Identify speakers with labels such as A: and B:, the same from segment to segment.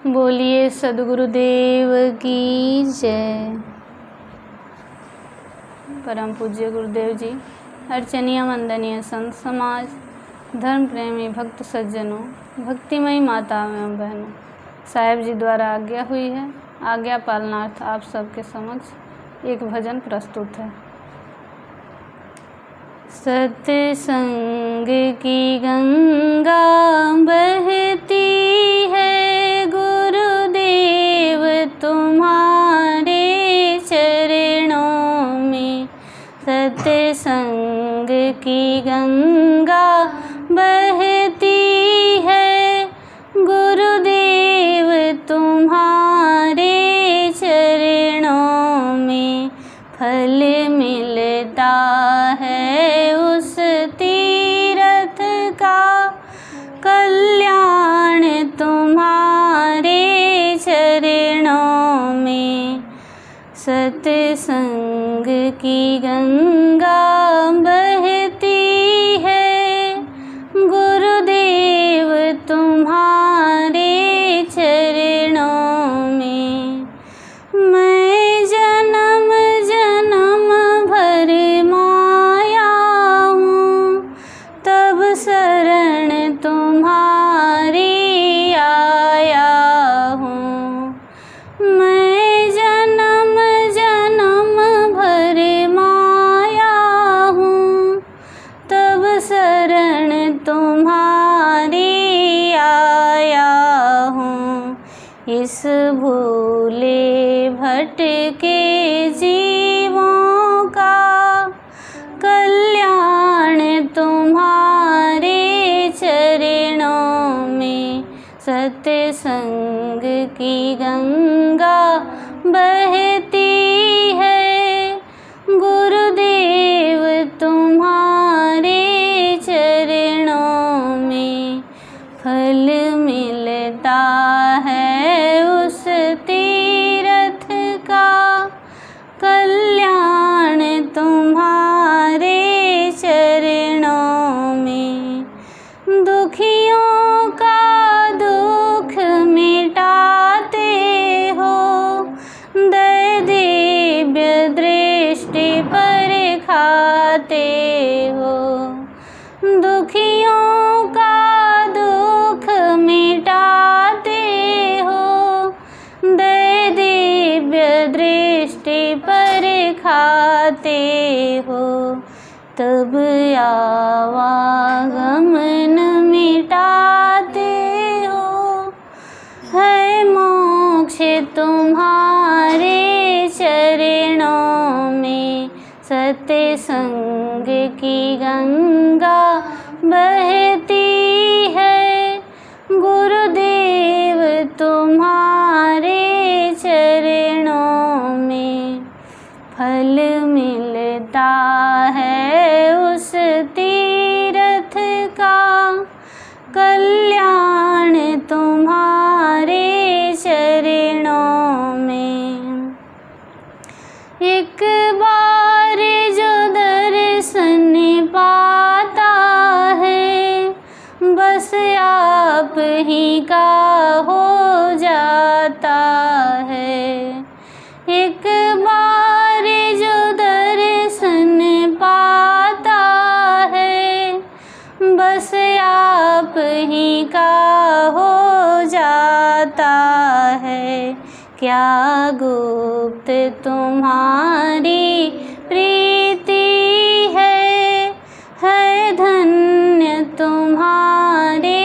A: बोलिए सद्गुरुदेव की जय। परम पूज्य गुरुदेव जी, अर्चनीय वंदनीय संत समाज, धर्म प्रेमी भक्त सज्जनों, भक्तिमयी माता एवं बहनों, साहेब जी द्वारा आज्ञा हुई है। आज्ञा पालनार्थ आप सबके समक्ष एक भजन प्रस्तुत है। सत्संग की गंगा बहती है, गुरुदेव तुम्हारे चरणों में। सत्संग की गंगा बहती है, गुरुदेव तुम्हारे चरणों में। फल मिलता है उस तीरथ का, कल्याण तुम्हारे चरणों में। सत्संग की गंगा बहती है, गुरुदेव तुम्हारे चरणों में। मैं जन्म जन्म भर माया हूँ, तब शरण तुम्हारी आया हूँ। मैं जन्म जन्म भर माया हूँ, तब शरण तुम्हारी आया हूँ। इस भूले भटके जीवों का कल्याण तुम्हारे चरणों में। सत्संग की गंगा बहती है, गुरुदेव तुम्हारे चरणों में। फल मिलता है उस तीरथ का, कल्याण तुम्हारे चरणों में। दुखियों का दुख मिटाते हो, दया दिव्य दृष्टि पर खाते हो। दुखियों का दुख मिटाते हो, दया दिव्य दृष्टि पर खाते हो। तब आवागमन मिटाते हो, है मोक्ष तुम्हारे चरणों में। सत्संग की गंगा बहती है, गुरुदेव तुम्हारे चरणों में। फल मिलता है उस तीरथ का, कल्याण तुम्हारे चरणों में। एक बार जो दर्शन पाता है, बस आप ही का हो जाता है। एक बार जो दर्शन पाता है, बस आप ही का हो जाता है। क्या गुप्त तुम्हारी प्रीति है धन्य तुम्हारे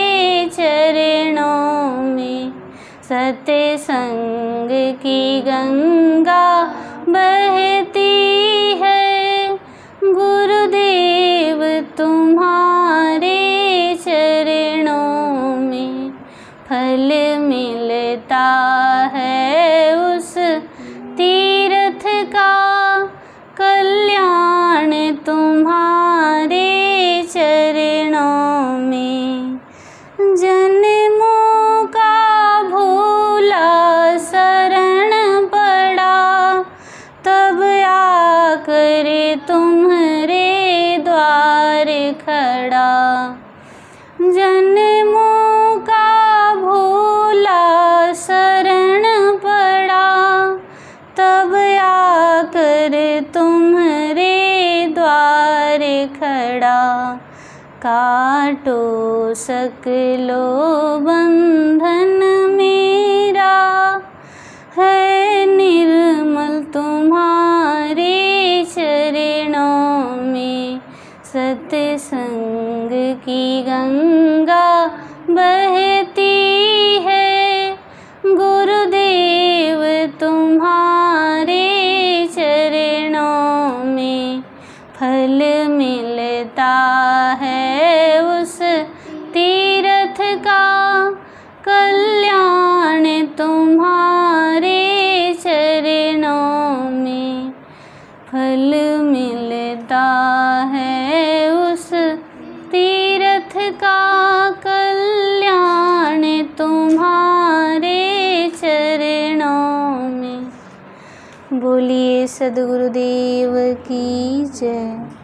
A: चरणों में। सत्संग की गंगा बहती है, गुरुदेव तुम्हारे चरणों में। फल मिलता है उस तीरथ का, कल्याण तुम्हारे चरणों में। जन्मों का भूला शरण पड़ा, तब आकर तुम्हारे द्वार खड़ा। जन्मों का भूला काटो सकलो बंधन मेरा, है निर्मल तुम्हारे चरणों में। सत्संग की गंगा बहती है, गुरुदेव तुम्हारे चरणों में। फल मिलता है उस तीर्थ का, कल्याण तुम्हारे चरणों में। फल मिलता है उस तीर्थ का, कल्याण तुम्हारे चरणों में। बोलिए सद्गुरुदेव की जय।